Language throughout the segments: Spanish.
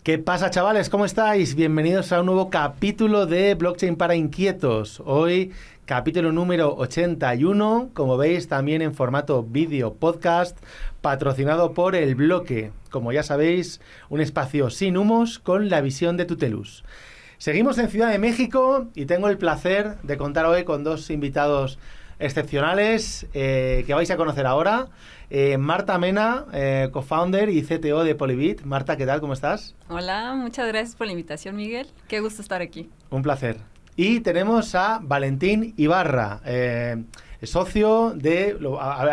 ¿Qué pasa, chavales? ¿Cómo estáis? Bienvenidos a un nuevo capítulo de Blockchain para Inquietos. Hoy, capítulo número 81, como veis, también en formato vídeo podcast, patrocinado por El Bloque. Como ya sabéis, un espacio sin humos con la visión de Tutelus. Seguimos en Ciudad de México y tengo el placer de contar hoy con dos invitados excepcionales que vais a conocer ahora. Marta Mena, co-founder y CTO de Polybit. Marta, ¿qué tal? ¿Cómo estás? Hola, muchas gracias por la invitación, Miguel. Qué gusto estar aquí. Un placer. Y tenemos a Valentín Ibarra, socio de...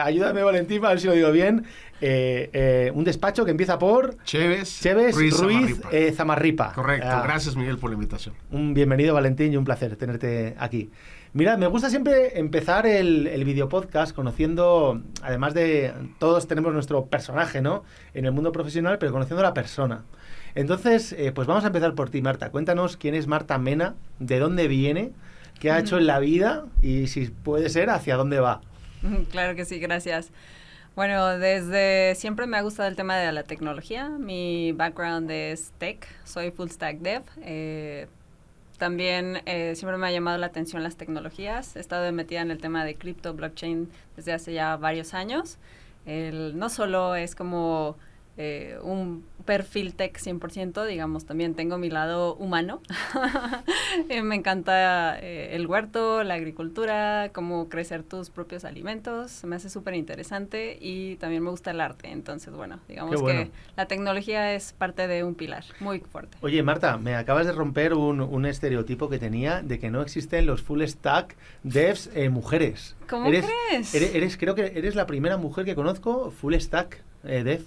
ayúdame, Valentín, a ver si lo digo bien. Un despacho que empieza por... Chévez Ruiz Zamarripa. Correcto. Gracias, Miguel, por la invitación. Un bienvenido, Valentín, y un placer tenerte aquí. Mira, me gusta siempre empezar el video podcast conociendo, además de, todos tenemos nuestro personaje, ¿no?, en el mundo profesional, pero conociendo a la persona. Entonces, pues vamos a empezar por ti, Marta. Cuéntanos quién es Marta Mena, de dónde viene, qué ha hecho en la vida y, si puede ser, hacia dónde va. Claro que sí, gracias. Bueno, desde siempre me ha gustado el tema de la tecnología. Mi background es tech, soy full stack dev. También siempre me ha llamado la atención las tecnologías. He estado metida en el tema de cripto, blockchain desde hace ya varios años. No solo es como un perfil tech 100%, digamos, también tengo mi lado humano. Me encanta el huerto, la agricultura, cómo crecer tus propios alimentos. Me hace súper interesante y también me gusta el arte. Entonces, bueno, digamos que la tecnología es parte de un pilar muy fuerte. Oye, Marta, me acabas de romper un estereotipo que tenía de que no existen los full stack devs mujeres. ¿Cómo crees? Creo que eres la primera mujer que conozco full stack dev.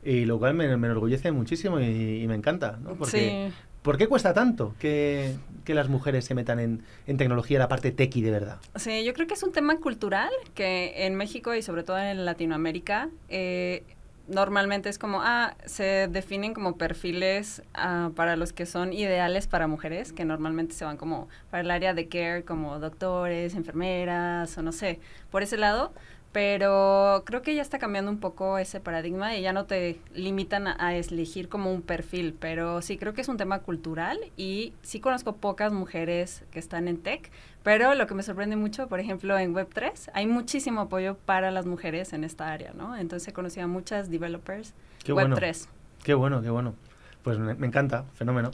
Y lo cual me enorgullece muchísimo y me encanta, ¿no? Porque, sí. ¿Por qué cuesta tanto que las mujeres se metan en tecnología, la parte techie de verdad? Sí, yo creo que es un tema cultural que en México y sobre todo en Latinoamérica normalmente es como, se definen como perfiles para los que son ideales para mujeres, que normalmente se van como para el área de care, como doctores, enfermeras o no sé, por ese lado. Pero creo que ya está cambiando un poco ese paradigma y ya no te limitan a elegir como un perfil, pero sí creo que es un tema cultural y sí conozco pocas mujeres que están en tech, pero lo que me sorprende mucho, por ejemplo, en Web3 hay muchísimo apoyo para las mujeres en esta área, ¿no? Entonces he conocido a muchas developers Web3. Qué bueno, qué bueno. Pues me encanta, fenómeno.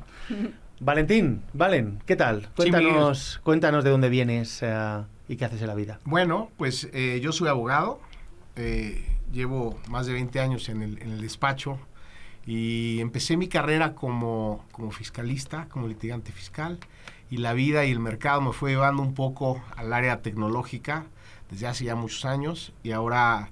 Valentín, Valen, ¿qué tal? Cuéntanos de dónde vienes y qué haces en la vida. Bueno, pues yo soy abogado, llevo más de 20 años en el despacho y empecé mi carrera como fiscalista, como litigante fiscal, y la vida y el mercado me fue llevando un poco al área tecnológica desde hace ya muchos años y ahora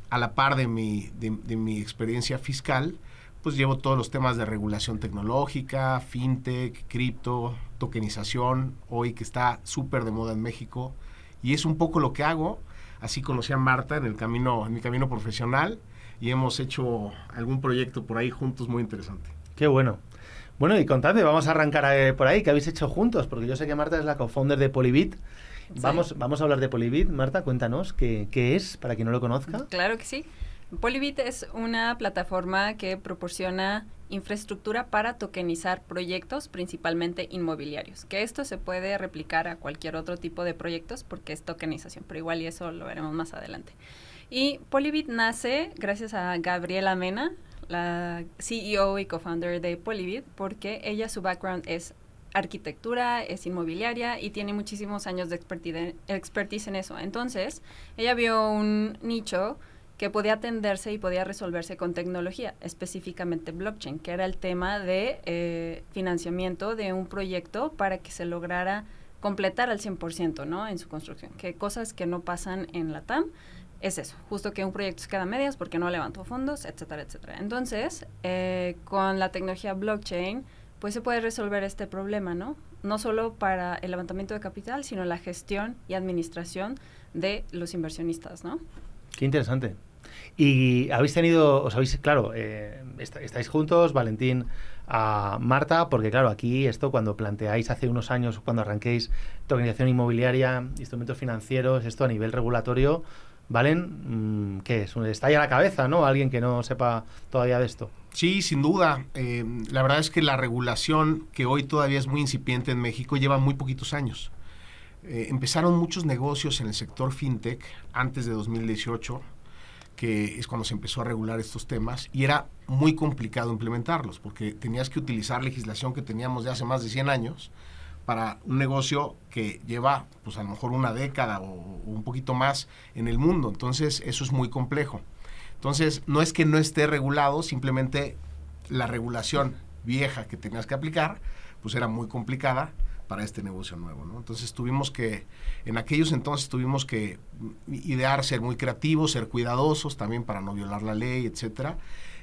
a la par de mi experiencia fiscal, pues llevo todos los temas de regulación tecnológica, fintech, cripto, tokenización, hoy que está súper de moda en México, y es un poco lo que hago. Así conocí a Marta en mi camino profesional, y hemos hecho algún proyecto por ahí juntos muy interesante. Qué bueno. Bueno, y contadme, vamos a arrancar por ahí, ¿qué habéis hecho juntos? Porque yo sé que Marta es la co-founder de Polybit. Sí. Vamos a hablar de Polybit. Marta, cuéntanos, ¿qué es, para quien no lo conozca? Claro que sí. Polybit es una plataforma que proporciona infraestructura para tokenizar proyectos, principalmente inmobiliarios, que esto se puede replicar a cualquier otro tipo de proyectos porque es tokenización, pero igual y eso lo veremos más adelante. Y Polybit nace gracias a Gabriela Mena, la CEO y co-founder de Polybit, porque ella, su background es arquitectura, es inmobiliaria y tiene muchísimos años de expertise en eso. Entonces, ella vio un nicho que podía atenderse y podía resolverse con tecnología, específicamente blockchain, que era el tema de financiamiento de un proyecto para que se lograra completar al 100%, ¿no?, en su construcción. Que cosas que no pasan en la TAM es eso, justo que un proyecto se queda a medias porque no levantó fondos, etcétera, etcétera. Entonces, con la tecnología blockchain, pues se puede resolver este problema, ¿no? No solo para el levantamiento de capital, sino la gestión y administración de los inversionistas, ¿no? Qué interesante. Y claro, estáis juntos, Valentín, a Marta, porque claro, aquí esto cuando planteáis hace unos años, cuando arranquéis tokenización inmobiliaria, instrumentos financieros, esto a nivel regulatorio valen, ¿qué es? Estalla la cabeza, ¿no? Alguien que no sepa todavía de esto. Sí, sin duda. La verdad es que la regulación, que hoy todavía es muy incipiente en México, lleva muy poquitos años. Empezaron muchos negocios en el sector fintech antes de 2018, que es cuando se empezó a regular estos temas, y era muy complicado implementarlos, porque tenías que utilizar legislación que teníamos de hace más de 100 años para un negocio que lleva, pues a lo mejor una década o un poquito más en el mundo. Entonces, eso es muy complejo. Entonces, no es que no esté regulado, simplemente la regulación vieja que tenías que aplicar, pues era muy complicada para este negocio nuevo, ¿no? Entonces en aquellos entonces tuvimos que idear, ser muy creativos, ser cuidadosos también para no violar la ley, etcétera.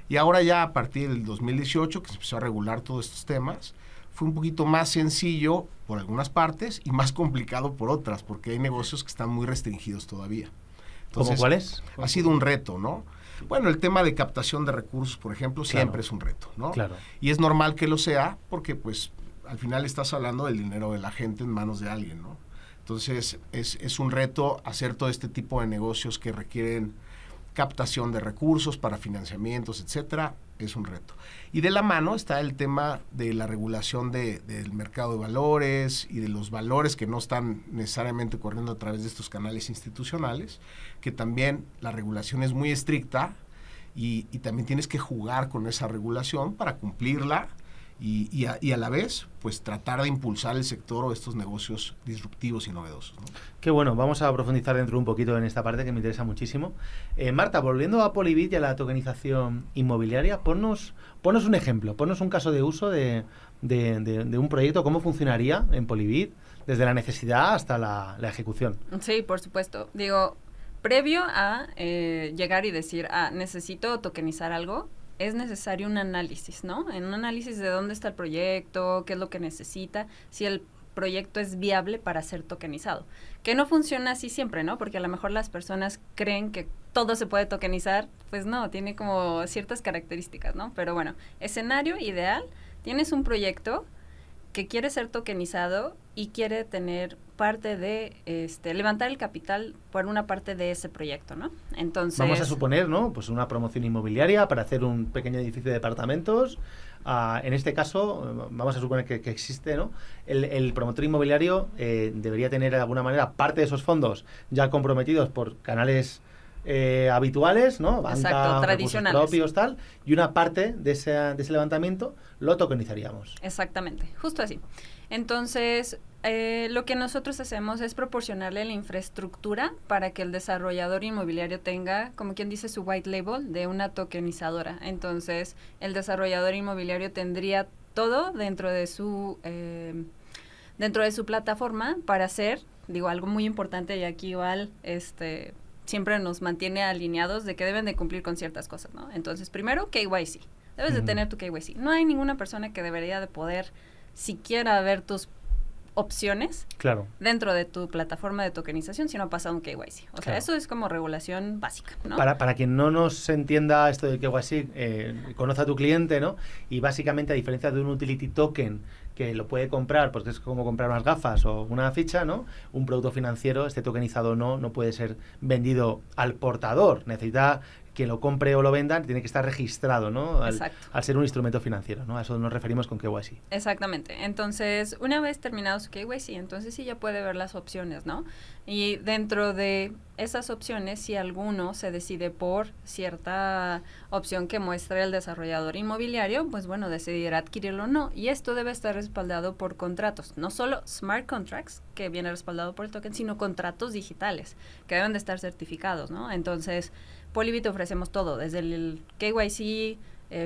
Y ahora ya a partir del 2018, que se empezó a regular todos estos temas, fue un poquito más sencillo por algunas partes y más complicado por otras, porque hay negocios que están muy restringidos todavía. ¿Cómo Entonces, cuáles? Ha sido un reto, ¿no? Bueno, el tema de captación de recursos, por ejemplo, siempre Claro. es un reto, ¿no? Claro. Y es normal que lo sea porque, pues, al final estás hablando del dinero de la gente en manos de alguien, ¿no? Entonces, es un reto hacer todo este tipo de negocios que requieren captación de recursos para financiamientos, etcétera, es un reto. Y de la mano está el tema de la regulación del mercado de valores y de los valores que no están necesariamente corriendo a través de estos canales institucionales, que también la regulación es muy estricta y también tienes que jugar con esa regulación para cumplirla y a la vez, pues tratar de impulsar el sector o estos negocios disruptivos y novedosos, ¿no? Qué bueno, vamos a profundizar dentro un poquito en esta parte que me interesa muchísimo. Marta, volviendo a Polibit y a la tokenización inmobiliaria, ponnos un ejemplo, ponnos un caso de uso de un proyecto, cómo funcionaría en Polibit, desde la necesidad hasta la ejecución. Sí, por supuesto. Digo, previo a llegar y decir, necesito tokenizar algo, es necesario un análisis, ¿no? En un análisis de dónde está el proyecto, qué es lo que necesita, si el proyecto es viable para ser tokenizado. Que no funciona así siempre, ¿no? Porque a lo mejor las personas creen que todo se puede tokenizar, pues no, tiene como ciertas características, ¿no? Pero bueno, escenario ideal, tienes un proyecto que quiere ser tokenizado y quiere tener parte de, levantar el capital por una parte de ese proyecto, ¿no? Entonces... Vamos a suponer, ¿no? Pues una promoción inmobiliaria para hacer un pequeño edificio de departamentos. En este caso, vamos a suponer que existe, ¿no? El promotor inmobiliario debería tener de alguna manera parte de esos fondos ya comprometidos por canales habituales, ¿no? Banca, exacto, recursos tradicionales. propios, tal, y una parte de ese levantamiento lo tokenizaríamos. Exactamente, justo así. Entonces, lo que nosotros hacemos es proporcionarle la infraestructura para que el desarrollador inmobiliario tenga, como quien dice, su white label de una tokenizadora. Entonces, el desarrollador inmobiliario tendría todo dentro de su plataforma para hacer, digo, algo muy importante, y aquí igual, siempre nos mantiene alineados de que deben de cumplir con ciertas cosas, ¿no? Entonces, primero, KYC. Debes de tener tu KYC. No hay ninguna persona que debería de poder siquiera ver tus opciones dentro de tu plataforma de tokenización si no ha pasado un KYC. O sea, eso es como regulación básica, ¿no? Para quien no nos entienda esto del KYC, conoce a tu cliente, ¿no? Y básicamente, a diferencia de un utility token que lo puede comprar, porque es como comprar unas gafas o una ficha, ¿no? Un producto financiero, tokenizado no puede ser vendido al portador. Necesita quien lo compre o lo venda, tiene que estar registrado, ¿no? Al ser un instrumento financiero, ¿no? A eso nos referimos con KYC. Exactamente. Entonces, una vez terminado su KYC, entonces sí ya puede ver las opciones, ¿no? Y dentro de esas opciones, si alguno se decide por cierta opción que muestre el desarrollador inmobiliario, pues bueno, decidirá adquirirlo o no. Y esto debe estar respaldado por contratos, no solo smart contracts, que viene respaldado por el token, sino contratos digitales, que deben de estar certificados, ¿no? Entonces, Polibit ofrecemos todo, desde el KYC,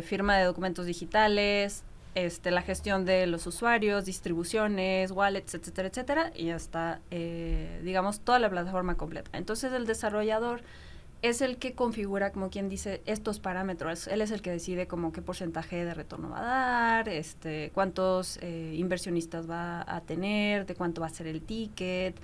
firma de documentos digitales, la gestión de los usuarios, distribuciones, wallets, etcétera, etcétera, y hasta, digamos, toda la plataforma completa. Entonces, el desarrollador es el que configura, como quien dice, estos parámetros. Él es el que decide como qué porcentaje de retorno va a dar, cuántos inversionistas va a tener, de cuánto va a ser el ticket,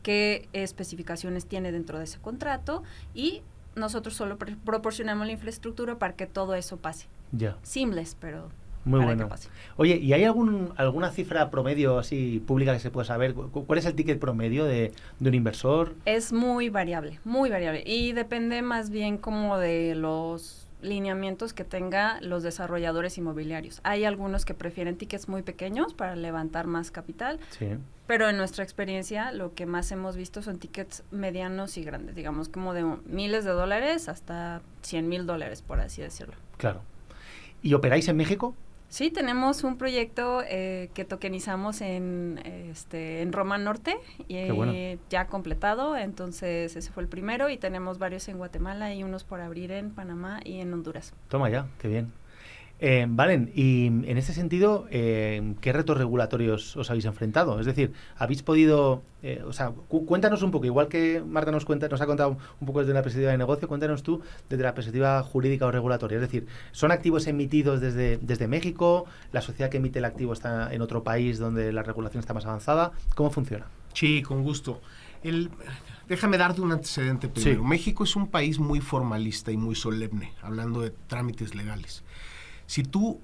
qué especificaciones tiene dentro de ese contrato, y nosotros solo proporcionamos la infraestructura para que todo eso pase. Ya. Seamless, pero Muy para bueno. que pase. Oye, ¿y hay alguna cifra promedio así pública que se pueda saber? ¿Cuál es el ticket promedio de un inversor? Es muy variable y depende más bien como de los lineamientos que tenga los desarrolladores inmobiliarios. Hay algunos que prefieren tickets muy pequeños para levantar más capital, Sí. pero en nuestra experiencia lo que más hemos visto son tickets medianos y grandes, digamos como de miles de dólares hasta $100,000, por así decirlo. Claro. ¿Y operáis en México? Sí, tenemos un proyecto que tokenizamos en Roma Norte y Qué bueno. ya completado, entonces ese fue el primero y tenemos varios en Guatemala y unos por abrir en Panamá y en Honduras. Toma ya, qué bien. Valen, y en este sentido, ¿qué retos regulatorios os habéis enfrentado? Es decir, ¿habéis podido, cuéntanos un poco, igual que Marta nos ha contado un poco desde la perspectiva de negocio, cuéntanos tú desde la perspectiva jurídica o regulatoria. Es decir, ¿son activos emitidos desde México? ¿La sociedad que emite el activo está en otro país donde la regulación está más avanzada? ¿Cómo funciona? Sí, con gusto. Déjame darte un antecedente primero. Sí. México es un país muy formalista y muy solemne, hablando de trámites legales. Si tú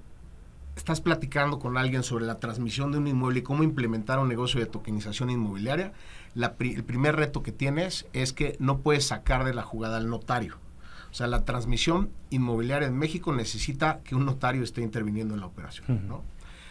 estás platicando con alguien sobre la transmisión de un inmueble y cómo implementar un negocio de tokenización inmobiliaria, el primer reto que tienes es que no puedes sacar de la jugada al notario. O sea, la transmisión inmobiliaria en México necesita que un notario esté interviniendo en la operación, ¿no?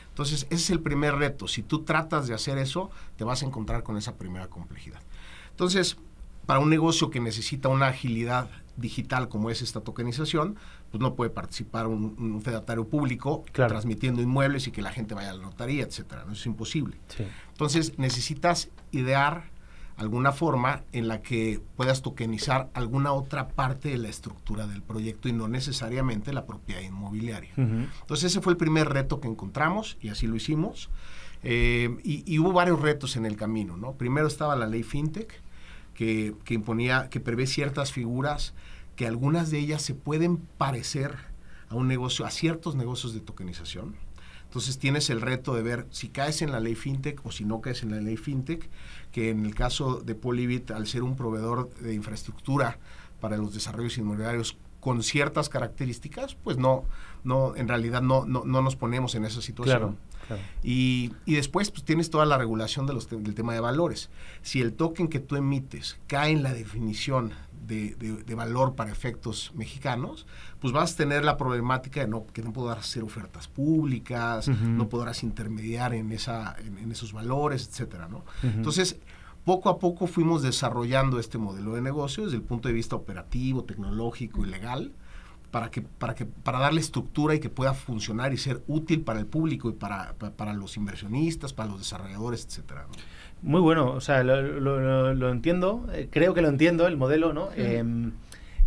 Entonces, ese es el primer reto. Si tú tratas de hacer eso, te vas a encontrar con esa primera complejidad. Entonces, para un negocio que necesita una agilidad digital como es esta tokenización, pues no puede participar un fedatario público transmitiendo inmuebles y que la gente vaya a la notaría, etcétera. No, es imposible. Sí. Entonces, necesitas idear alguna forma en la que puedas tokenizar alguna otra parte de la estructura del proyecto y no necesariamente la propiedad inmobiliaria. Entonces, ese fue el primer reto que encontramos y así lo hicimos. Y hubo varios retos en el camino, ¿no? Primero estaba la ley FinTech, que prevé ciertas figuras que algunas de ellas se pueden parecer a ciertos negocios de tokenización. Entonces tienes el reto de ver si caes en la ley FinTech o si no caes en la ley FinTech, que en el caso de Polivit, al ser un proveedor de infraestructura para los desarrollos inmobiliarios con ciertas características, pues en realidad no nos ponemos en esa situación. Claro. Y después pues tienes toda la regulación del tema de valores. Si el token que tú emites cae en la definición de valor para efectos mexicanos, pues vas a tener la problemática de que no podrás hacer ofertas públicas, no podrás intermediar en esos valores, etcétera, ¿no? Entonces, poco a poco fuimos desarrollando este modelo de negocio desde el punto de vista operativo, tecnológico y legal, para darle estructura y que pueda funcionar y ser útil para el público y para los inversionistas, para los desarrolladores, etcétera, ¿no? Muy bueno, o sea, lo entiendo, creo que lo entiendo, el modelo, ¿no?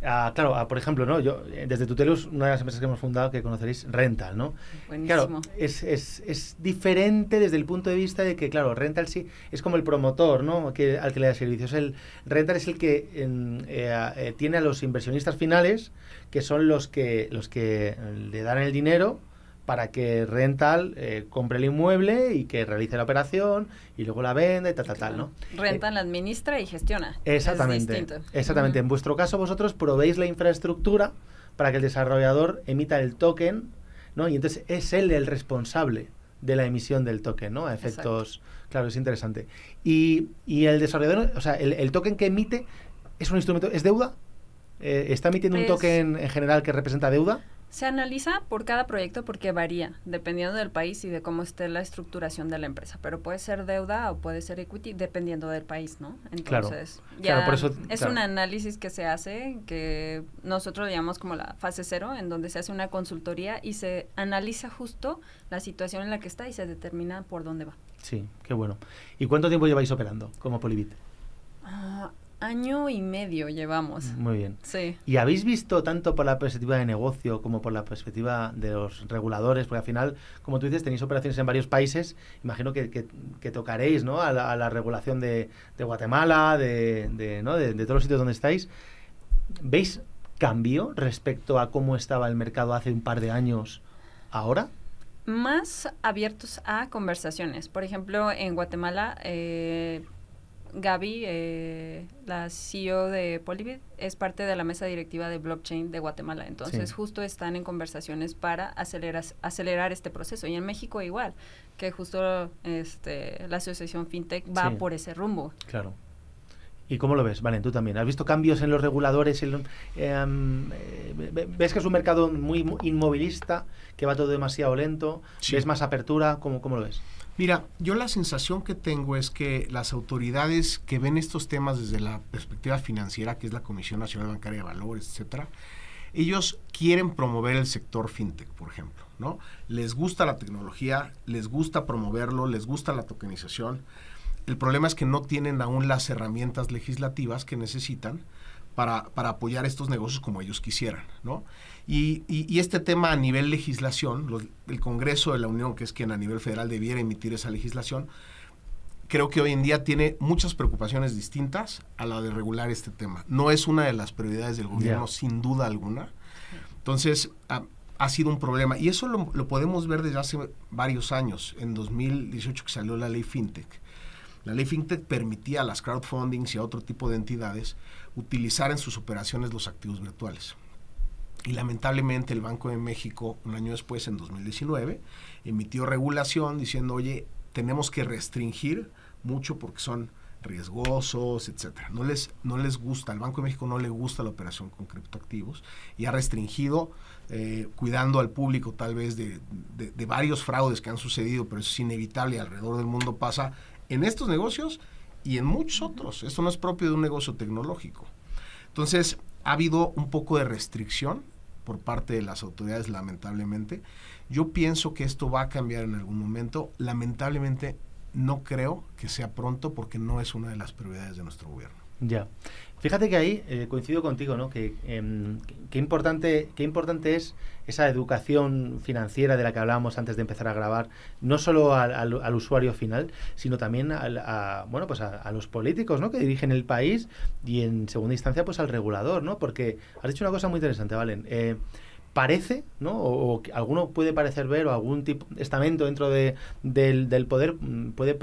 Claro, por ejemplo, ¿no? Yo, desde Tutelus, una de las empresas que hemos fundado, que conoceréis, Rental, ¿no? Buenísimo. Claro, es diferente desde el punto de vista de que, claro, Rental sí es como el promotor, ¿no? Al que le da servicios. Rental es el que tiene a los inversionistas finales, que son los que le dan el dinero para que Rental compre el inmueble y que realice la operación y luego la venda y tal, ¿no? Rental administra y gestiona. Exactamente. Es distinto. Exactamente. En vuestro caso, vosotros proveéis la infraestructura para que el desarrollador emita el token, ¿no? Y entonces es él el responsable de la emisión del token, ¿no? A efectos... Exacto. Claro, es interesante. Y el desarrollador, o sea, el token que emite es un instrumento... ¿Es deuda? ¿Está emitiendo un token en general que representa deuda? Se analiza por cada proyecto porque varía, dependiendo del país y de cómo esté la estructuración de la empresa. Pero puede ser deuda o puede ser equity, dependiendo del país, ¿no? Entonces, por eso, es un análisis que se hace, que nosotros le llamamos como la fase 0, en donde se hace una consultoría y se analiza justo la situación en la que está y se determina por dónde va. Sí, qué bueno. ¿Y cuánto tiempo lleváis operando como Polivit? Año y medio llevamos. Muy bien. Sí. ¿Y habéis visto tanto por la perspectiva de negocio como por la perspectiva de los reguladores? Porque al final, como tú dices, tenéis operaciones en varios países. Imagino que tocaréis, ¿no? a la regulación de Guatemala, de todos los sitios donde estáis. ¿Veis cambio respecto a cómo estaba el mercado hace un par de años ahora? Más abiertos a conversaciones. Por ejemplo, en Guatemala... Gaby, la CEO de Polybit, es parte de la mesa directiva de blockchain de Guatemala. Entonces, justo están en conversaciones para acelerar este proceso. Y en México igual, que justo la asociación FinTech va por ese rumbo. Claro. ¿Y cómo lo ves, Valen? Tú también. ¿Has visto cambios en los reguladores? ¿Ves que es un mercado muy inmovilista, que va todo demasiado lento? Sí. ¿Ves más apertura? ¿Cómo lo ves? Mira, yo la sensación que tengo es que las autoridades que ven estos temas desde la perspectiva financiera, que es la Comisión Nacional Bancaria de Valores, etcétera, ellos quieren promover el sector fintech, por ejemplo, ¿no? Les gusta la tecnología, les gusta promoverlo, les gusta la tokenización. El problema es que no tienen aún las herramientas legislativas que necesitan para apoyar estos negocios como ellos quisieran, ¿no? Y este tema a nivel legislación, el Congreso de la Unión, que es quien a nivel federal debiera emitir esa legislación, creo que hoy en día tiene muchas preocupaciones distintas a la de regular este tema. No es una de las prioridades del gobierno, sin duda alguna. Entonces, ha sido un problema. Y eso lo podemos ver desde hace varios años. En 2018 que salió la ley FinTech. La ley FinTech permitía a las crowdfundings y a otro tipo de entidades utilizar en sus operaciones los activos virtuales. Y lamentablemente el Banco de México, un año después, en 2019, emitió regulación diciendo, oye, tenemos que restringir mucho porque son riesgosos, etcétera. No les gusta, al Banco de México no le gusta la operación con criptoactivos y ha restringido, cuidando al público tal vez de varios fraudes que han sucedido, pero eso es inevitable y alrededor del mundo pasa en estos negocios y en muchos otros. Esto no es propio de un negocio tecnológico. Entonces, ha habido un poco de restricción por parte de las autoridades, lamentablemente. Yo pienso que esto va a cambiar en algún momento. Lamentablemente, no creo que sea pronto porque no es una de las prioridades de nuestro gobierno. Ya. Fíjate que ahí coincido contigo, ¿no? Que qué importante es esa educación financiera de la que hablábamos antes de empezar a grabar, no solo al usuario final, sino también a los políticos, ¿no? Que dirigen el país y en segunda instancia pues al regulador, ¿no? Porque has dicho una cosa muy interesante, Valen. Parece, ¿no? O alguno puede parecer ver, o algún tipo estamento dentro del poder puede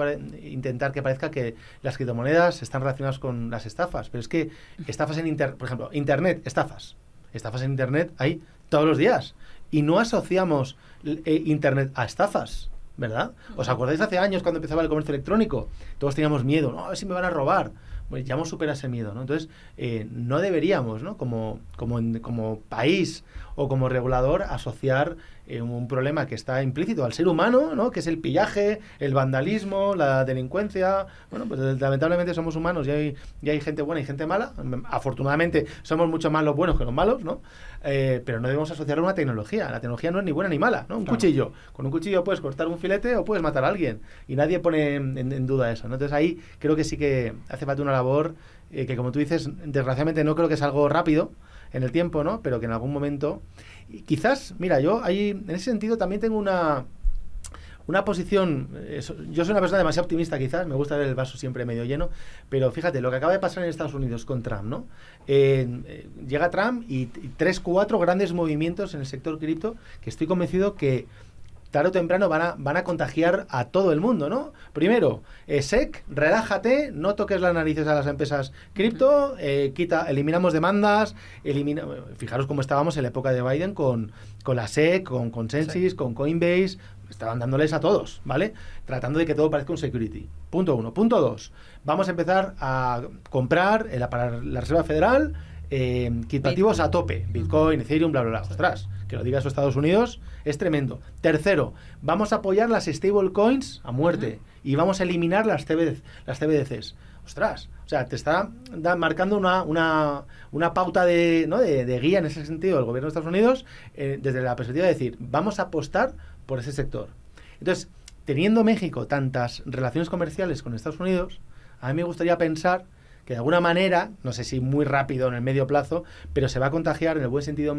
intentar que parezca que las criptomonedas están relacionadas con las estafas, pero es que estafas en por ejemplo, Internet, estafas en Internet hay todos los días y no asociamos Internet a estafas, ¿verdad? ¿Os acordáis hace años cuando empezaba el comercio electrónico? Todos teníamos miedo, no, a ver si me van a robar. Pues ya hemos superado ese miedo, ¿no? Entonces, no deberíamos, ¿no? Como país o como regulador asociar un problema que está implícito al ser humano, ¿no? Que es el pillaje, el vandalismo, la delincuencia. Bueno, pues lamentablemente somos humanos y hay gente buena y gente mala. Afortunadamente somos mucho más los buenos que los malos, ¿no? Pero no debemos asociarlo a una tecnología. La tecnología no es ni buena ni mala, ¿no? Un cuchillo. Con un cuchillo puedes cortar un filete o puedes matar a alguien. Y nadie pone en duda eso, ¿no? Entonces ahí creo que sí que hace falta una labor que, como tú dices, desgraciadamente no creo que es algo rápido en el tiempo, ¿no? Pero que en algún momento... Y quizás, mira, yo ahí en ese sentido también tengo una posición... yo soy una persona demasiado optimista quizás, me gusta ver el vaso siempre medio lleno, pero fíjate, lo que acaba de pasar en Estados Unidos con Trump, ¿no? Llega Trump y 3-4 grandes movimientos en el sector cripto que estoy convencido que tarde o temprano van a contagiar a todo el mundo, ¿no? Primero, SEC, relájate, no toques las narices a las empresas cripto, eliminamos demandas, fijaros cómo estábamos en la época de Biden con la SEC, con Consensus, con Coinbase, estaban dándoles a todos, ¿vale? Tratando de que todo parezca un security. Punto 1. Punto 2, vamos a empezar a comprar para la Reserva Federal criptoactivos a tope, Bitcoin, Ethereum, bla, bla, bla. Ostras, que lo diga eso Estados Unidos es tremendo. Tercero, vamos a apoyar las stablecoins a muerte y vamos a eliminar las CBDCs. Ostras, o sea, te está marcando una pauta de guía en ese sentido el gobierno de Estados Unidos desde la perspectiva de decir, vamos a apostar por ese sector. Entonces, teniendo México tantas relaciones comerciales con Estados Unidos, a mí me gustaría pensar que de alguna manera, no sé si muy rápido en el medio plazo, pero se va a contagiar en el buen sentido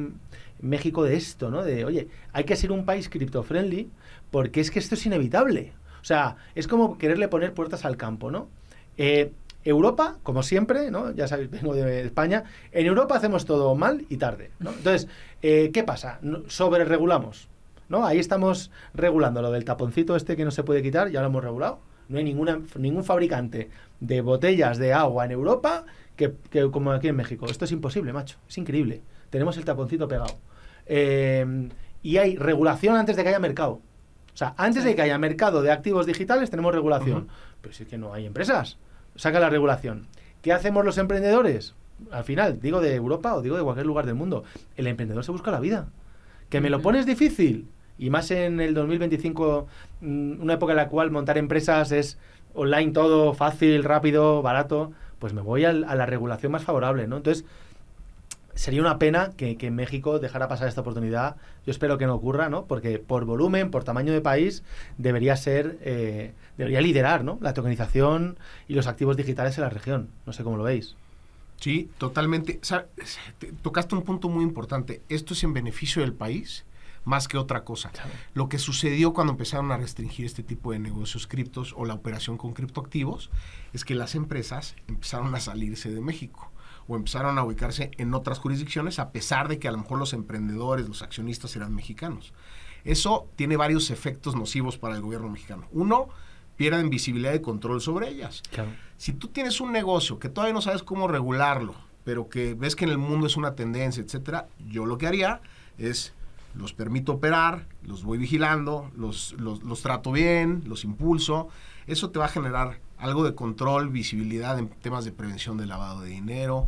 México de esto, ¿no? De, oye, hay que ser un país cripto-friendly porque es que esto es inevitable. O sea, es como quererle poner puertas al campo, ¿no? Europa, como siempre, ¿no? Ya sabéis, vengo de España, en Europa hacemos todo mal y tarde, ¿no? Entonces, ¿qué pasa? Sobreregulamos, ¿no? Ahí estamos regulando lo del taponcito este que no se puede quitar, ya lo hemos regulado. No hay ningún fabricante de botellas de agua en Europa que como aquí en México. Esto es imposible, macho. Es increíble. Tenemos el taponcito pegado. Y hay regulación antes de que haya mercado. O sea, antes de que haya mercado de activos digitales tenemos regulación. Pero si es que no hay empresas, saca la regulación. ¿Qué hacemos los emprendedores? Al final, digo de Europa o digo de cualquier lugar del mundo, el emprendedor se busca la vida. ¿Que me lo pones difícil? Y más en el 2025, una época en la cual montar empresas es online todo, fácil, rápido, barato, pues me voy a la regulación más favorable, ¿no? Entonces, sería una pena que México dejara pasar esta oportunidad. Yo espero que no ocurra, ¿no? Porque por volumen, por tamaño de país, debería liderar, ¿no? La tokenización y los activos digitales en la región. No sé cómo lo veis. Sí, totalmente. O sea, tocaste un punto muy importante. Esto es en beneficio del país más que otra cosa. Claro. Lo que sucedió cuando empezaron a restringir este tipo de negocios criptos o la operación con criptoactivos es que las empresas empezaron a salirse de México o empezaron a ubicarse en otras jurisdicciones a pesar de que a lo mejor los emprendedores, los accionistas eran mexicanos. Eso tiene varios efectos nocivos para el gobierno mexicano. Uno, pierden visibilidad y control sobre ellas. Claro. Si tú tienes un negocio que todavía no sabes cómo regularlo, pero que ves que en el mundo es una tendencia, etcétera, yo lo que haría es los permito operar, los voy vigilando, los trato bien, los impulso. Eso te va a generar algo de control, visibilidad en temas de prevención de lavado de dinero,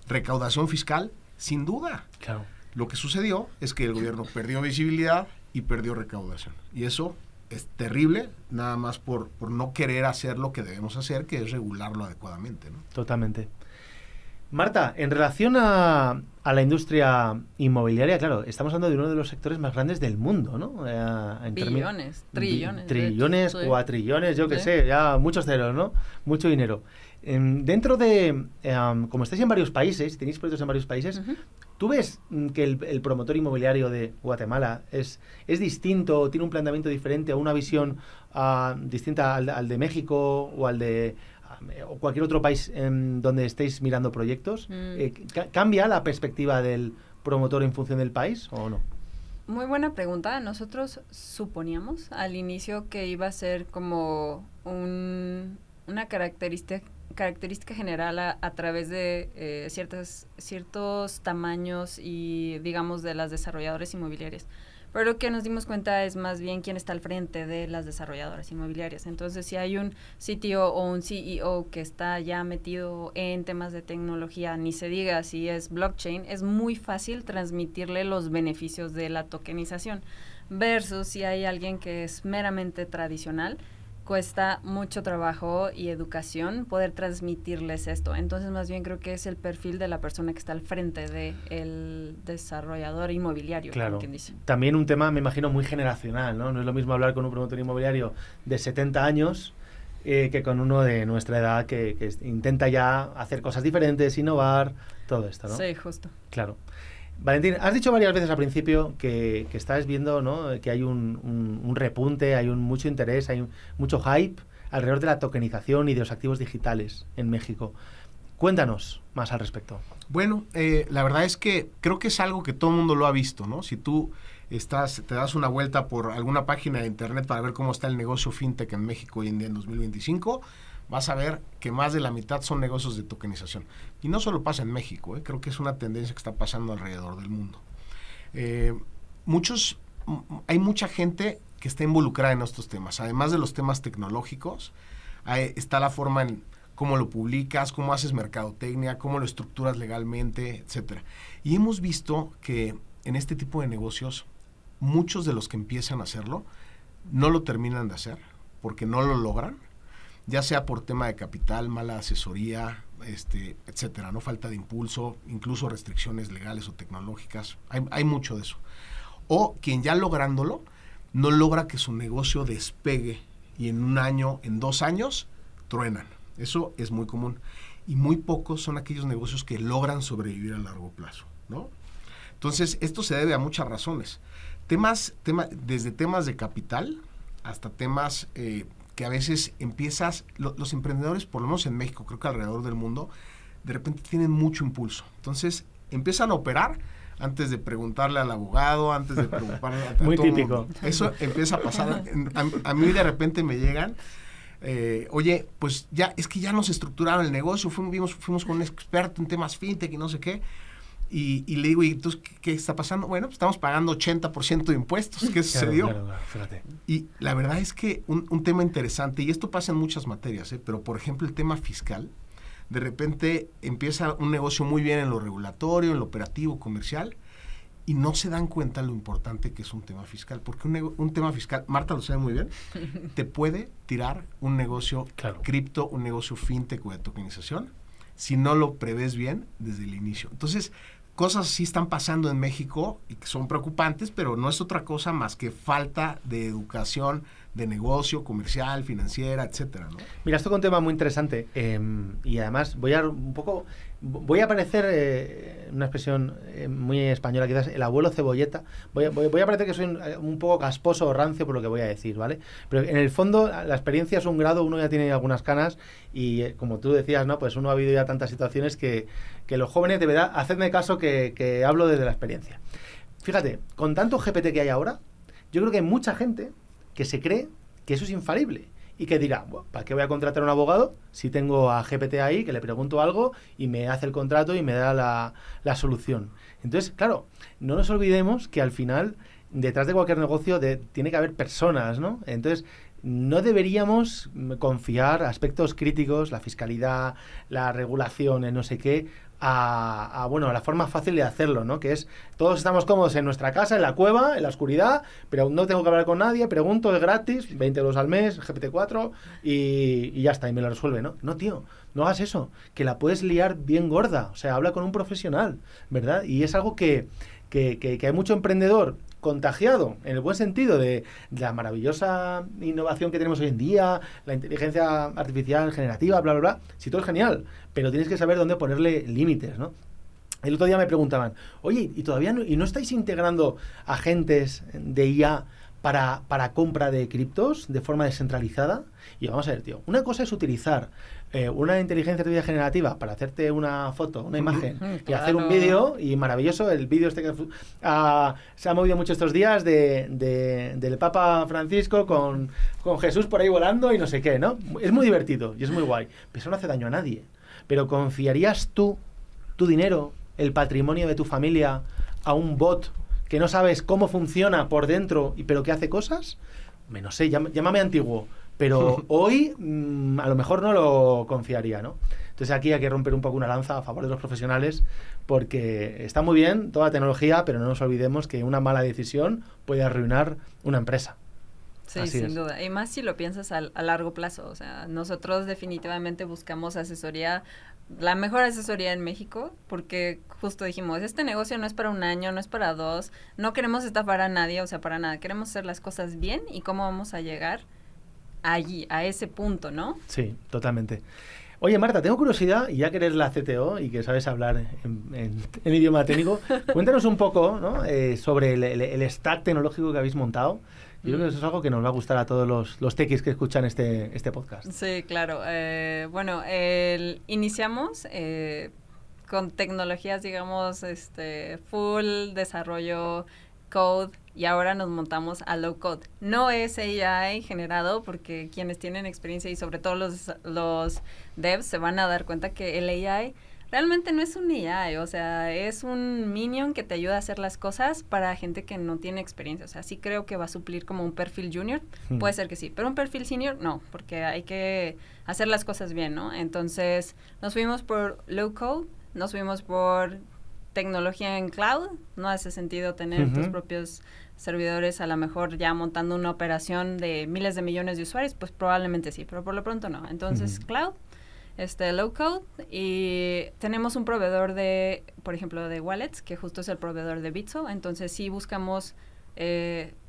recaudación fiscal, sin duda. Claro. Lo que sucedió es que el gobierno perdió visibilidad y perdió recaudación. Y eso es terrible, nada más por no querer hacer lo que debemos hacer, que es regularlo adecuadamente, ¿no? Totalmente. Marta, en relación a la industria inmobiliaria, claro, estamos hablando de uno de los sectores más grandes del mundo, ¿no? Billones, trillones. Trillones, cuatrillones, yo qué sé, ya muchos ceros, ¿no? Mucho dinero. Dentro de, como estáis en varios países, tenéis proyectos en varios países, ¿tú ves que el promotor inmobiliario de Guatemala es distinto, tiene un planteamiento diferente o una visión distinta al de México o al de o cualquier otro país donde estéis mirando proyectos? ¿Cambia la perspectiva del promotor en función del país o no? Muy buena pregunta. Nosotros suponíamos al inicio que iba a ser como una característica general a través de ciertos tamaños y, digamos, de las desarrolladoras inmobiliarias. Pero lo que nos dimos cuenta es más bien quién está al frente de las desarrolladoras inmobiliarias. Entonces, si hay un CTO o un CEO que está ya metido en temas de tecnología, ni se diga si es blockchain, es muy fácil transmitirle los beneficios de la tokenización. Versus si hay alguien que es meramente tradicional, cuesta mucho trabajo y educación poder transmitirles esto. Entonces, más bien creo que es el perfil de la persona que está al frente del desarrollador inmobiliario. Claro. Como quien dice. También un tema, me imagino, muy generacional, ¿no? No es lo mismo hablar con un promotor inmobiliario de 70 años que con uno de nuestra edad que intenta ya hacer cosas diferentes, innovar, todo esto, ¿no? Sí, justo. Claro. Valentín, has dicho varias veces al principio que estás viendo, ¿no?, que hay un repunte, hay mucho interés, hay mucho hype alrededor de la tokenización y de los activos digitales en México. Cuéntanos más al respecto. Bueno, la verdad es que creo que es algo que todo el mundo lo ha visto, ¿no? Si tú te das una vuelta por alguna página de internet para ver cómo está el negocio fintech en México hoy en día en 2025, vas a ver que más de la mitad son negocios de tokenización. Y no solo pasa en México, creo que es una tendencia que está pasando alrededor del mundo. Hay mucha gente que está involucrada en estos temas. Además de los temas tecnológicos, está la forma en cómo lo publicas, cómo haces mercadotecnia, cómo lo estructuras legalmente, etcétera. Y hemos visto que en este tipo de negocios, muchos de los que empiezan a hacerlo no lo terminan de hacer porque no lo logran, ya sea por tema de capital, mala asesoría, etcétera, no falta de impulso, incluso restricciones legales o tecnológicas, hay mucho de eso. O quien ya lográndolo, no logra que su negocio despegue y en un año, en 2 años, truenan. Eso es muy común. Y muy pocos son aquellos negocios que logran sobrevivir a largo plazo, ¿no? Entonces, esto se debe a muchas razones. Desde temas de capital hasta temas que a veces los emprendedores, por lo menos en México, creo que alrededor del mundo, de repente tienen mucho impulso. Entonces, empiezan a operar antes de preguntarle al abogado, antes de preocuparle a muy todo típico. Mundo. Eso empieza a pasar. A mí de repente me llegan Oye, pues ya, es que ya nos estructuraron el negocio, fuimos con un experto en temas fintech y no sé qué. Y le digo, ¿y entonces qué está pasando? Bueno, pues estamos pagando 80% de impuestos. ¿Qué sucedió? Claro, fíjate. Y la verdad es que un tema interesante, y esto pasa en muchas materias, pero por ejemplo el tema fiscal, de repente empieza un negocio muy bien en lo regulatorio, en lo operativo, comercial, y no se dan cuenta lo importante que es un tema fiscal, porque un tema fiscal, Marta lo sabe muy bien, te puede tirar un negocio cripto, un negocio fintech o de tokenización, si no lo prevés bien desde el inicio. Entonces, cosas así están pasando en México y que son preocupantes, pero no es otra cosa más que falta de educación de negocio, comercial, financiera, etcétera, ¿no? Mira, esto es un tema muy interesante y además voy a parecer una expresión muy española, quizás el abuelo cebolleta. Voy a parecer que soy un poco casposo o rancio por lo que voy a decir, ¿vale? Pero en el fondo la experiencia es un grado, uno ya tiene algunas canas y como tú decías, ¿no? Pues uno ha vivido ya tantas situaciones que los jóvenes, de verdad, hacedme caso que hablo desde la experiencia. Fíjate, con tanto GPT que hay ahora, yo creo que hay mucha gente que se cree que eso es infalible y que dirá, bueno, ¿para qué voy a contratar a un abogado si tengo a GPT ahí, que le pregunto algo y me hace el contrato y me da la solución? Entonces, claro, no nos olvidemos que al final, detrás de cualquier negocio tiene que haber personas, ¿no? Entonces, no deberíamos confiar aspectos críticos, la fiscalidad, la regulación, el no sé qué, a la forma fácil de hacerlo, ¿no? Que es, todos estamos cómodos en nuestra casa, en la cueva, en la oscuridad, pero no tengo que hablar con nadie, pregunto, es gratis, 20 euros al mes, GPT-4, y ya está, y me lo resuelve, ¿no? No, tío, no hagas eso, que la puedes liar bien gorda, o sea, habla con un profesional, ¿verdad? Y es algo que hay mucho emprendedor contagiado, en el buen sentido de la maravillosa innovación que tenemos hoy en día, la inteligencia artificial generativa, bla, bla, bla. Sí, todo es genial, pero tienes que saber dónde ponerle límites, ¿no? El otro día me preguntaban, oye, ¿y todavía no estáis integrando agentes de IA para compra de criptos de forma descentralizada? Y vamos a ver, tío, una cosa es utilizar una inteligencia artificial generativa para hacerte una foto, una imagen, y hacer un vídeo, y maravilloso, el vídeo este que se ha movido mucho estos días del Papa Francisco con Jesús por ahí volando y no sé qué, ¿no? Es muy divertido y es muy guay, pero eso no hace daño a nadie. Pero ¿confiarías tú tu dinero, el patrimonio de tu familia, a un bot que no sabes cómo funciona por dentro, pero que hace cosas? No sé, llámame antiguo, pero hoy a lo mejor no lo confiaría, ¿no? Entonces aquí hay que romper un poco una lanza a favor de los profesionales, porque está muy bien toda la tecnología, pero no nos olvidemos que una mala decisión puede arruinar una empresa. Sí, sin duda. Y más si lo piensas a largo plazo. O sea, nosotros definitivamente buscamos asesoría, la mejor asesoría en México, porque justo dijimos, este negocio no es para un año, no es para 2, no queremos estafar a nadie, o sea, para nada. Queremos hacer las cosas bien y cómo vamos a llegar allí, a ese punto, ¿no? Sí, totalmente. Oye, Marta, tengo curiosidad, y ya que eres la CTO y que sabes hablar en idioma técnico, cuéntanos un poco, ¿no? Sobre el stack tecnológico que habéis montado. Yo creo que eso es algo que nos va a gustar a todos los techies que escuchan este podcast. Sí, claro. Iniciamos con tecnologías, digamos, full desarrollo, code, y ahora nos montamos a low code. No es AI generado, porque quienes tienen experiencia y sobre todo los devs se van a dar cuenta que el AI realmente no es un AI, o sea, es un minion que te ayuda a hacer las cosas para gente que no tiene experiencia. O sea, sí creo que va a suplir como un perfil junior, puede ser que sí, pero un perfil senior no, porque hay que hacer las cosas bien, ¿no? Entonces, nos fuimos por low code, nos fuimos por tecnología en cloud, no hace sentido tener tus propios servidores, a lo mejor ya montando una operación de miles de millones de usuarios, pues probablemente sí, pero por lo pronto no. Entonces, cloud, low code, y tenemos un proveedor de, por ejemplo, de wallets, que justo es el proveedor de Bitso. Entonces sí buscamos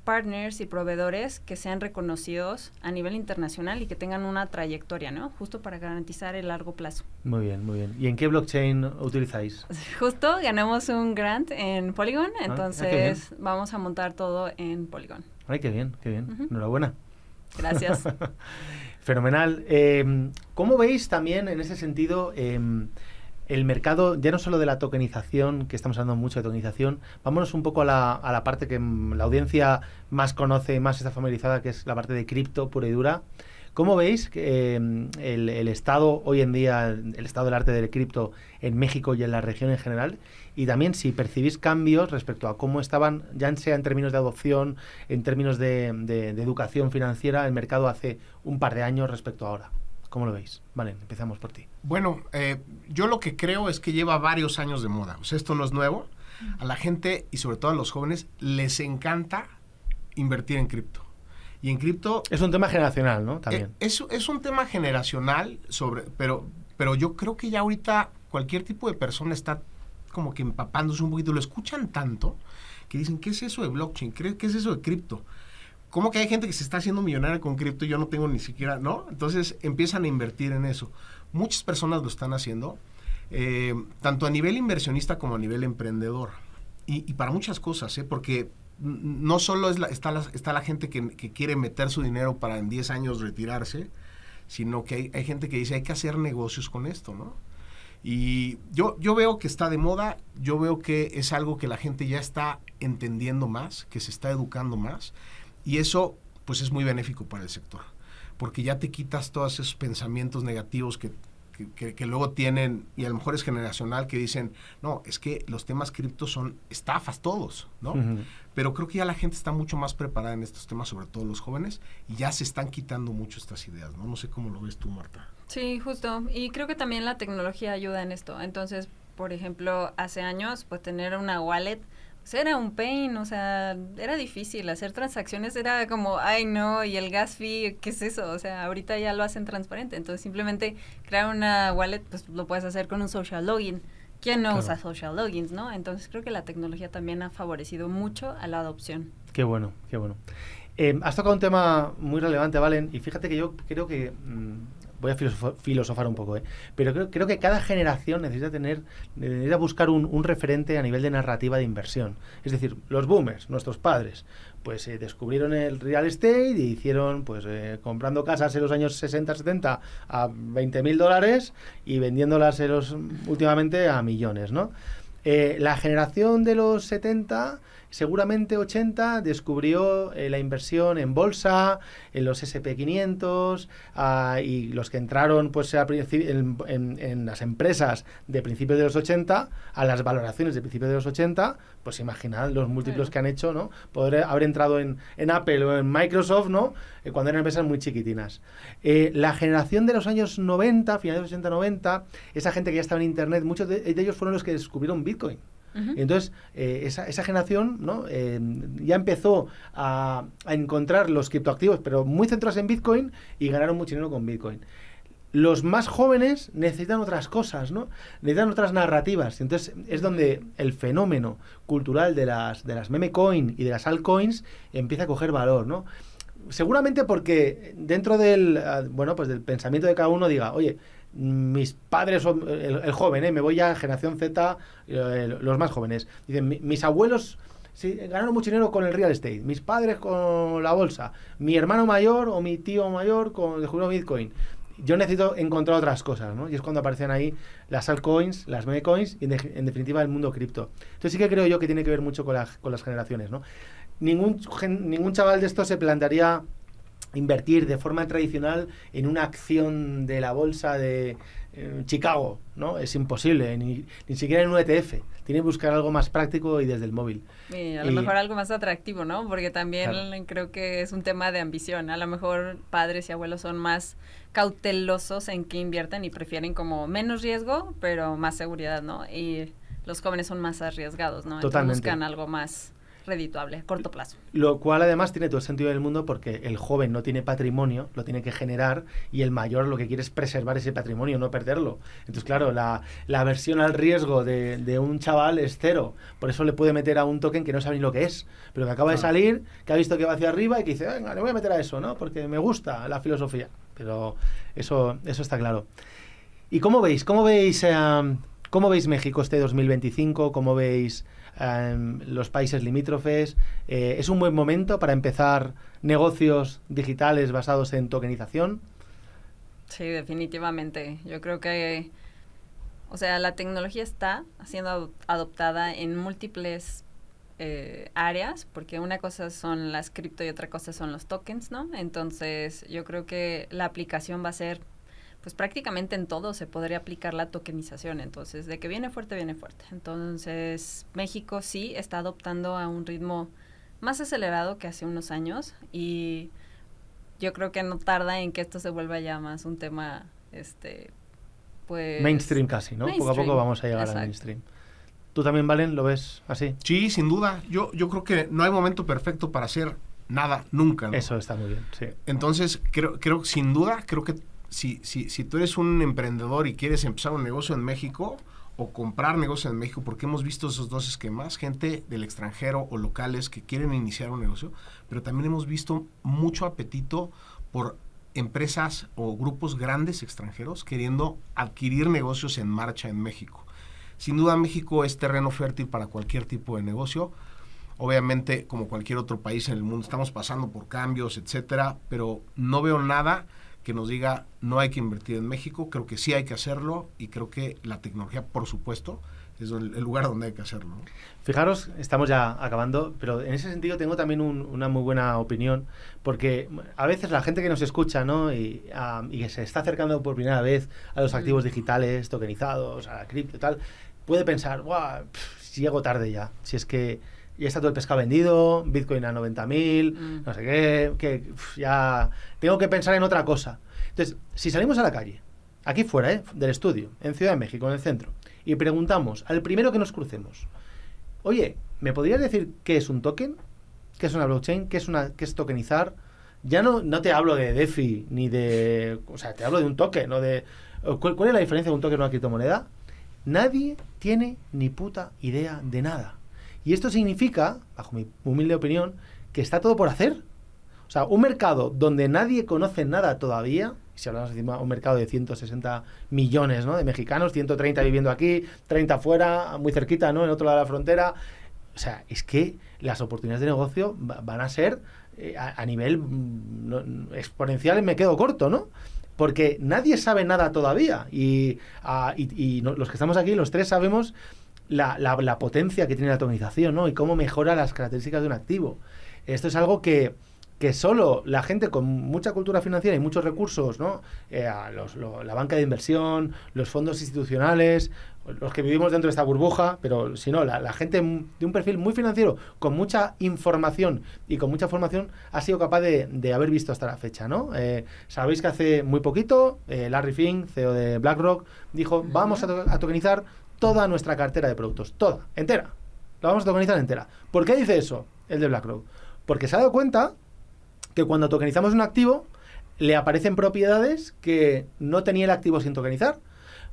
partners y proveedores que sean reconocidos a nivel internacional y que tengan una trayectoria, ¿no? Justo para garantizar el largo plazo. Muy bien, muy bien. ¿Y en qué blockchain utilizáis? Justo ganamos un grant en Polygon, entonces vamos a montar todo en Polygon. Ay, qué bien, qué bien. Enhorabuena. Gracias. Fenomenal. ¿Cómo veis también en ese sentido el mercado, ya no solo de la tokenización, que estamos hablando mucho de tokenización, vámonos un poco a la parte que la audiencia más conoce y más está familiarizada, que es la parte de cripto pura y dura? ¿Cómo veis que, el estado hoy en día, el estado del arte del cripto en México y en la región en general? Y también si percibís cambios respecto a cómo estaban, ya sea en términos de adopción, en términos de educación financiera, el mercado hace un par de años respecto a ahora. ¿Cómo lo veis? Vale, empezamos por ti. Bueno, yo lo que creo es que lleva varios años de moda. O sea, esto no es nuevo. A la gente y sobre todo a los jóvenes les encanta invertir en cripto. Y en cripto... Es un tema generacional, ¿no? También. Es un tema generacional, pero yo creo que ya ahorita cualquier tipo de persona está como que empapándose un poquito. Lo escuchan tanto que dicen, ¿qué es eso de blockchain? ¿Qué es eso de cripto? ¿Cómo que hay gente que se está haciendo millonaria con cripto y yo no tengo ni siquiera, ¿no? Entonces empiezan a invertir en eso. Muchas personas lo están haciendo, tanto a nivel inversionista como a nivel emprendedor. Y para muchas cosas, porque no solo está la gente que quiere meter su dinero para en 10 años retirarse, sino que hay gente que dice, hay que hacer negocios con esto, ¿no? Y yo veo que está de moda, yo veo que es algo que la gente ya está entendiendo más, que se está educando más. Y eso, pues, es muy benéfico para el sector, porque ya te quitas todos esos pensamientos negativos que luego tienen, y a lo mejor es generacional, que dicen, no, es que los temas cripto son estafas todos, ¿no? Uh-huh. Pero creo que ya la gente está mucho más preparada en estos temas, sobre todo los jóvenes, y ya se están quitando mucho estas ideas, ¿no? No sé cómo lo ves tú, Marta. Sí, justo. Y creo que también la tecnología ayuda en esto. Entonces, por ejemplo, hace años, pues tener una wallet era un pain, o sea, era difícil, hacer transacciones era como, ay no, y el gas fee, ¿qué es eso? O sea, ahorita ya lo hacen transparente, entonces simplemente crear una wallet, pues lo puedes hacer con un social login. ¿Quién no usa social logins, no? Entonces creo que la tecnología también ha favorecido mucho a la adopción. Qué bueno, qué bueno. Has tocado un tema muy relevante, Valen, y fíjate que yo creo que... voy a filosofar un poco, pero creo que cada generación necesita buscar un referente a nivel de narrativa de inversión. Es decir, los boomers, nuestros padres, pues descubrieron el real estate y hicieron, pues comprando casas en los años 60, 70 a $20,000 y vendiéndolas últimamente a millones, ¿no? La generación de los 70, seguramente 80, descubrió la inversión en bolsa, en los SP500, y los que entraron pues en las empresas de principios de los 80, a las valoraciones de principios de los 80, pues imaginad los múltiplos que han hecho, ¿no? Poder haber entrado en Apple o en Microsoft, ¿no? Cuando eran empresas muy chiquitinas. La generación de los años 90, finales de los 80-90, esa gente que ya estaba en Internet, muchos de ellos fueron los que descubrieron Bitcoin. Uh-huh. Entonces, esa generación, ¿no? Ya empezó a encontrar los criptoactivos, pero muy centrados en Bitcoin, y ganaron mucho dinero con Bitcoin. Los más jóvenes necesitan otras cosas, ¿no? Necesitan otras narrativas. Entonces, es donde el fenómeno cultural de las meme coin y de las altcoins empieza a coger valor, ¿no? Seguramente porque dentro del pensamiento de cada uno diga, oye, mis padres son el joven, me voy a generación Z, los más jóvenes, dicen, mis abuelos sí, ganaron mucho dinero con el real estate, mis padres con la bolsa, mi hermano mayor o mi tío mayor descubrió Bitcoin. Yo necesito encontrar otras cosas, ¿no? Y es cuando aparecen ahí las altcoins, las meme coins y en definitiva el mundo cripto. Entonces sí que creo yo que tiene que ver mucho con las generaciones, ¿no? Ningún chaval de estos se plantearía invertir de forma tradicional en una acción de la bolsa de Chicago, ¿no? Es imposible, ni siquiera en un ETF. Tiene que buscar algo más práctico y desde el móvil. Y a lo mejor algo más atractivo, ¿no? Porque también creo que es un tema de ambición. A lo mejor padres y abuelos son más cautelosos en qué invierten y prefieren como menos riesgo, pero más seguridad, ¿no? Y los jóvenes son más arriesgados, ¿no? Totalmente. Entonces buscan algo más redituable, a corto plazo. Lo cual además tiene todo el sentido del mundo porque el joven no tiene patrimonio, lo tiene que generar, y el mayor lo que quiere es preservar ese patrimonio, no perderlo. Entonces, claro, la aversión al riesgo de un chaval es cero. Por eso le puede meter a un token que no sabe ni lo que es, pero que acaba de salir, que ha visto que va hacia arriba y que dice, venga, le voy a meter a eso, ¿no? Porque me gusta la filosofía. Pero eso está claro. ¿Y cómo veis México este 2025? ¿Cómo veis los países limítrofes? ¿Es un buen momento para empezar negocios digitales basados en tokenización? Sí, definitivamente. Yo creo que, la tecnología está siendo adoptada en múltiples áreas, porque una cosa son las cripto y otra cosa son los tokens, ¿no? Entonces, yo creo que la aplicación va a ser, pues prácticamente en todo se podría aplicar la tokenización. Entonces, de que viene fuerte, viene fuerte. Entonces, México sí está adoptando a un ritmo más acelerado que hace unos años y yo creo que no tarda en que esto se vuelva ya más un tema, pues... mainstream casi, ¿no? Mainstream. Poco a poco vamos a llegar Exacto. al mainstream. ¿Tú también, Valen, lo ves así? Sí, sin duda. Yo creo que no hay momento perfecto para hacer nada, nunca, ¿no? Eso está muy bien, sí. Entonces, creo sin duda, creo que si tú eres un emprendedor y quieres empezar un negocio en México o comprar negocio en México, porque hemos visto esos dos esquemas, gente del extranjero o locales que quieren iniciar un negocio, pero también hemos visto mucho apetito por empresas o grupos grandes extranjeros queriendo adquirir negocios en marcha en México. Sin duda México es terreno fértil para cualquier tipo de negocio. Obviamente, como cualquier otro país en el mundo, estamos pasando por cambios, etcétera, pero no veo nada que nos diga no hay que invertir en México. Creo que sí hay que hacerlo y creo que la tecnología, por supuesto, es el lugar donde hay que hacerlo, ¿no? Fijaros, estamos ya acabando, pero en ese sentido tengo también una muy buena opinión, porque a veces la gente que nos escucha, ¿no? y que se está acercando por primera vez a los activos digitales, tokenizados, a la cripto y tal, puede pensar, ¡guau! Si llego tarde ya, si es que ya está todo el pescado vendido, Bitcoin a 90.000, no sé qué, ya tengo que pensar en otra cosa. Entonces, si salimos a la calle, aquí fuera, del estudio, en Ciudad de México, en el centro, y preguntamos al primero que nos crucemos, oye, ¿me podrías decir qué es un token? ¿Qué es una blockchain? ¿Qué es tokenizar? Ya no te hablo de DeFi, ni de... O sea, te hablo de un token, ¿no? ¿Cuál es la diferencia de un token y una criptomoneda? Nadie tiene ni puta idea de nada. Y esto significa, bajo mi humilde opinión, que está todo por hacer. O sea, un mercado donde nadie conoce nada todavía, si hablamos de un mercado de 160 millones, ¿no? De mexicanos, 130 viviendo aquí, 30 fuera, muy cerquita, ¿no? En otro lado de la frontera. O sea, es que las oportunidades de negocio van a ser a nivel exponencial, me quedo corto, ¿no? Porque nadie sabe nada todavía. Y los que estamos aquí, los tres sabemos la potencia que tiene la tokenización, ¿no? Y cómo mejora las características de un activo. Esto es algo que solo la gente con mucha cultura financiera y muchos recursos, ¿no? La banca de inversión, los fondos institucionales, los que vivimos dentro de esta burbuja, pero si no, la gente de un perfil muy financiero, con mucha información y con mucha formación, ha sido capaz de haber visto hasta la fecha, ¿no? Sabéis que hace muy poquito, Larry Fink, CEO de BlackRock, dijo, vamos a tokenizar toda nuestra cartera de productos, toda, entera. La vamos a tokenizar entera. ¿Por qué dice eso el de BlackRock? Porque se ha dado cuenta que cuando tokenizamos un activo, le aparecen propiedades que no tenía el activo sin tokenizar.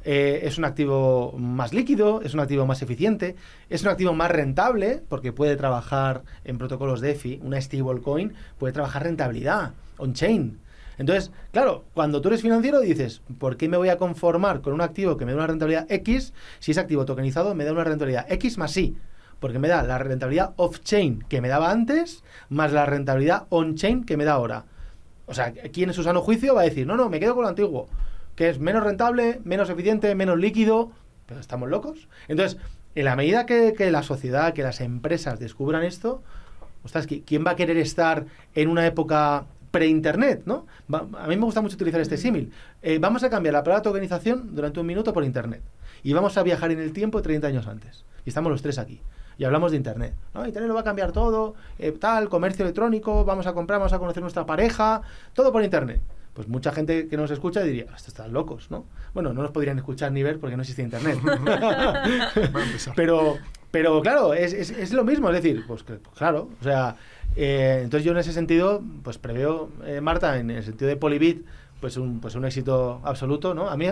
Es un activo más líquido, es un activo más eficiente, es un activo más rentable, porque puede trabajar en protocolos DeFi, una stablecoin, puede trabajar rentabilidad, on-chain. Entonces, claro, cuando tú eres financiero dices, ¿por qué me voy a conformar con un activo que me da una rentabilidad X si ese activo tokenizado me da una rentabilidad X más Y? Porque me da la rentabilidad off-chain que me daba antes, más la rentabilidad on-chain que me da ahora. O sea, ¿quién en su sano juicio va a decir, no, me quedo con lo antiguo, que es menos rentable, menos eficiente, menos líquido? Pero estamos locos. Entonces, en la medida que la sociedad, que las empresas descubran esto, ostras, ¿quién va a querer estar en una época pre-internet, ¿no? A mí me gusta mucho utilizar este símil. Vamos a cambiar la palabra tokenización durante un minuto por internet. Y vamos a viajar en el tiempo 30 años antes. Y estamos los tres aquí. Y hablamos de internet, ¿no? Internet lo va a cambiar todo, comercio electrónico, vamos a comprar, vamos a conocer nuestra pareja, todo por internet. Pues mucha gente que nos escucha diría, estos están locos, ¿no? Bueno, no nos podrían escuchar ni ver porque no existe internet. pero claro, es lo mismo, es decir, pues claro, o sea, entonces yo en ese sentido, pues preveo, Marta, en el sentido de Polybit, pues un éxito absoluto, ¿no? A mí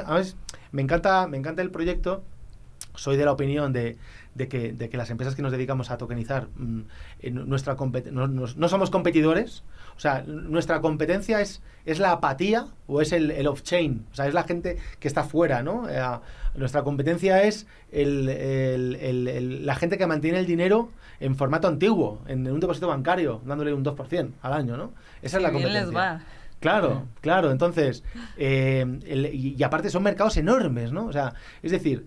me encanta el proyecto. Soy de la opinión de que las empresas que nos dedicamos a tokenizar, no somos competidores. O sea, nuestra competencia es la apatía o es el off-chain. O sea, es la gente que está fuera, ¿no? Nuestra competencia es la gente que mantiene el dinero en formato antiguo, en un depósito bancario, dándole un 2% al año, ¿no? Esa es la competencia. Bien les va. Claro. Entonces, y aparte son mercados enormes, ¿no? O sea, es decir,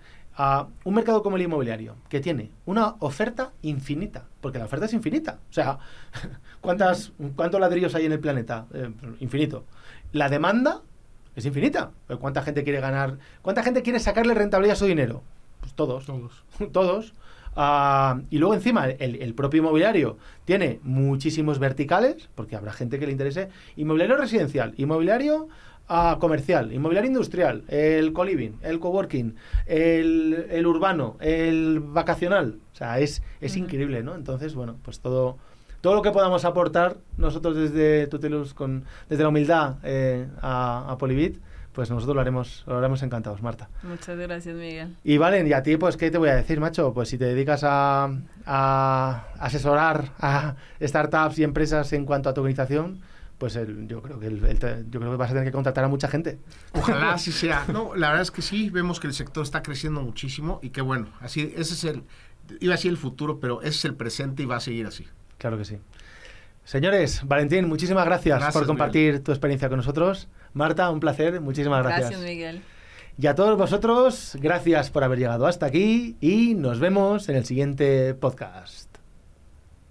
un mercado como el inmobiliario, que tiene una oferta infinita, porque la oferta es infinita. O sea, ¿cuántos ladrillos hay en el planeta? Infinito. La demanda es infinita. ¿Cuánta gente quiere ganar? ¿Cuánta gente quiere sacarle rentabilidad a su dinero? Pues todos. Todos. Y luego encima el propio inmobiliario tiene muchísimos verticales, porque habrá gente que le interese inmobiliario residencial, inmobiliario comercial, inmobiliario industrial, el co-living, el coworking, el urbano, el vacacional. O sea, es increíble, ¿no? Entonces, bueno, pues todo lo que podamos aportar nosotros desde Tutelus, desde la humildad a Polibit, pues nosotros lo haremos encantados, Marta. Muchas gracias, Miguel. Y Valen, y a ti, pues, ¿qué te voy a decir, macho? Pues si te dedicas a asesorar a startups y empresas en cuanto a tokenización, pues yo creo que vas a tener que contratar a mucha gente. Ojalá así sea. No, la verdad es que sí, vemos que el sector está creciendo muchísimo y que bueno, así, iba a ser el futuro, pero ese es el presente y va a seguir así. Claro que sí. Señores, Valentín, muchísimas gracias por compartir Miguel. Tu experiencia con nosotros. Marta, un placer, muchísimas gracias. Gracias, Miguel. Y a todos vosotros, gracias por haber llegado hasta aquí y nos vemos en el siguiente podcast.